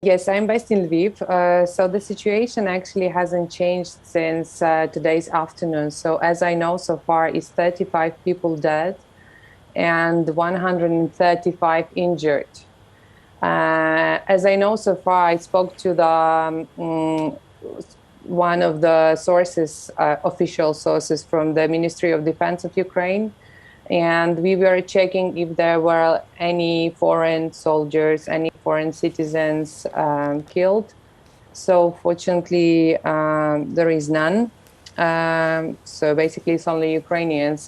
Yes, I'm based in Lviv. So the situation actually hasn't changed since today's afternoon. So as I know so far, is 35 people dead and 135 injured. As I know so far, I spoke to one of the sources, official sources from the Ministry of Defense of Ukraine, and we were checking if there were any foreign soldiers, any foreign citizens killed. So fortunately, there is none. So basically, it's only Ukrainians.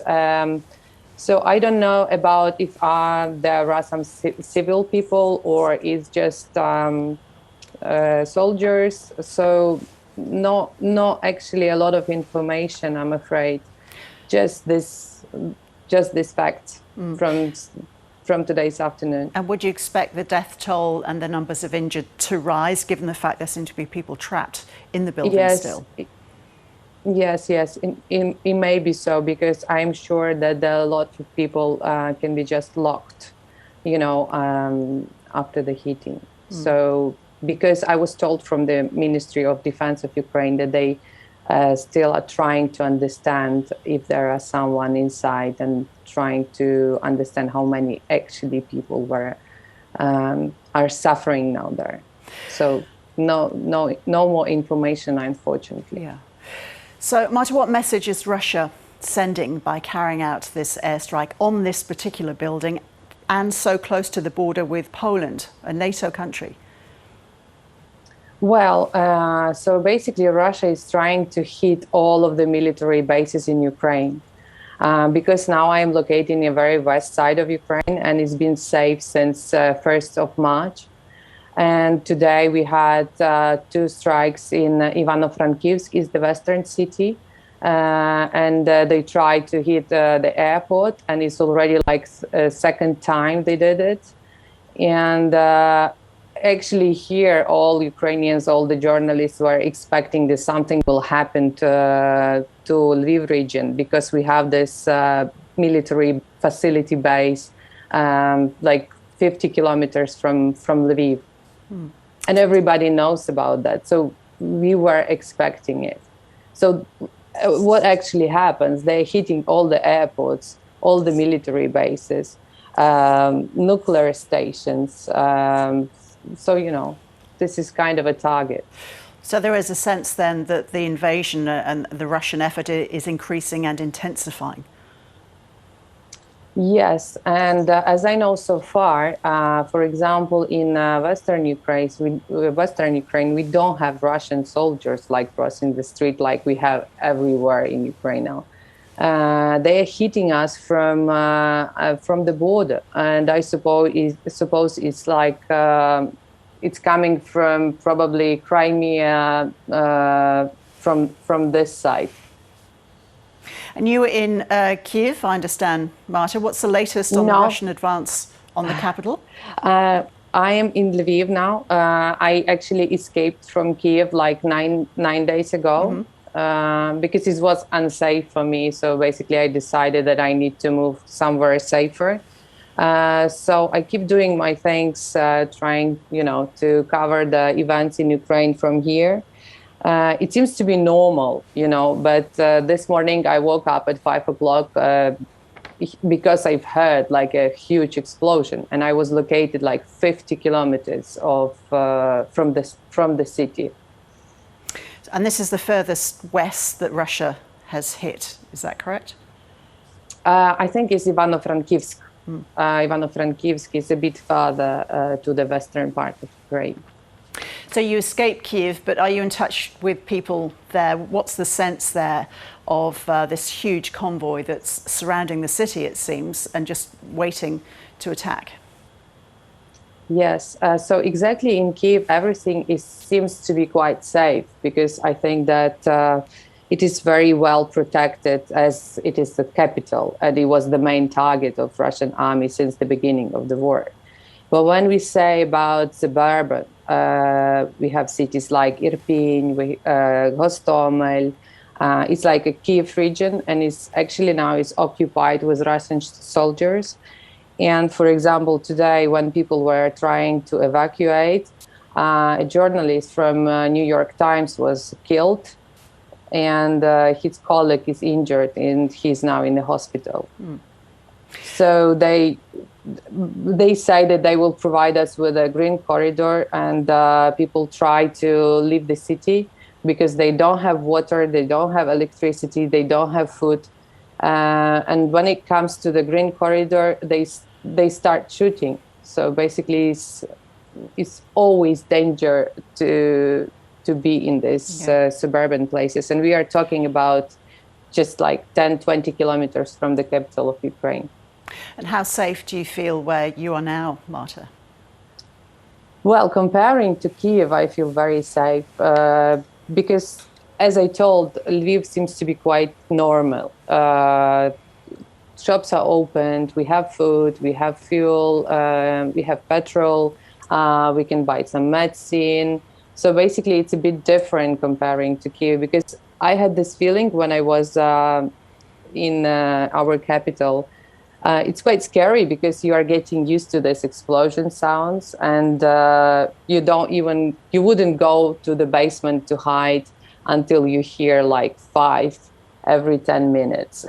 So I don't know about if there are some civil people or it's just soldiers. So no, actually a lot of information, I'm afraid. Just this, just this fact from today's afternoon. And would you expect the death toll and the numbers of injured to rise, given the fact there seem to be people trapped in the building still? Yes, it may be so, because I'm sure that a lot of people can be just locked, after the hitting. So, because I was told from the Ministry of Defense of Ukraine that they still are trying to understand if there are someone inside and trying to understand how many actually people are suffering now there. So no more information, unfortunately. Yeah. So, Marta, what message is Russia sending by carrying out this airstrike on this particular building and so close to the border with Poland, a NATO country? Well, so basically Russia is trying to hit all of the military bases in Ukraine, because now I am located in the very west side of Ukraine, and it's been safe since 1st of March. And today we had 2 strikes in Ivano-Frankivsk, is the western city, and they tried to hit the airport, and it's already like a second time they did it. And actually here, all Ukrainians, all the journalists were expecting that something will happen to Lviv region, because we have this military facility base like 50 kilometers from Lviv. And everybody knows about that. So we were expecting it. So what actually happens? They're hitting all the airports, all the military bases, nuclear stations. So, this is kind of a target. So there is a sense then that the invasion and the Russian effort is increasing and intensifying. Yes, and as I know so far, for example, in Western Ukraine, we don't have Russian soldiers like crossing the street like we have everywhere in Ukraine now. They are hitting us from the border, and I suppose it's like it's coming from probably Crimea, from this side. And you were in Kiev, I understand, Marta. What's the latest on the Russian advance on the capital? I am in Lviv now. I actually escaped from Kiev like nine days ago, because it was unsafe for me. So basically, I decided that I need to move somewhere safer. So I keep doing my things, trying, to cover the events in Ukraine from here. It seems to be normal, but this morning I woke up at 5 o'clock because I've heard like a huge explosion, and I was located like 50 kilometers from the city. And this is the furthest west that Russia has hit, is that correct? I think it's Ivano-Frankivsk. Ivano-Frankivsk is a bit further to the western part of Ukraine. So you escaped Kiev, but are you in touch with people there? What's the sense there of this huge convoy that's surrounding the city, it seems, and just waiting to attack? Yes, so exactly in Kiev, everything seems to be quite safe, because I think that it is very well protected, as it is the capital, and it was the main target of Russian army since the beginning of the war. But when we say about suburban, we have cities like Irpin, Hostomel. It's like a Kiev region, and it's actually now is occupied with Russian soldiers. And for example, today when people were trying to evacuate, A journalist from New York Times was killed, and his colleague is injured, and he's now in the hospital. So they say that they will provide us with a green corridor, and people try to leave the city because they don't have water, they don't have electricity, they don't have food. And when it comes to the green corridor, they start shooting. So basically, it's always danger to be in these suburban places. And we are talking about just like 10, 20 kilometers from the capital of Ukraine. And how safe do you feel where you are now, Marta? Well, comparing to Kiev, I feel very safe because, as I told, Lviv seems to be quite normal. Shops are opened, we have food, we have fuel, we have petrol, we can buy some medicine. So basically, it's a bit different comparing to Kiev, because I had this feeling when I was in our capital. It's quite scary because you are getting used to these explosion sounds, and you wouldn't go to the basement to hide until you hear like 5 every 10 minutes.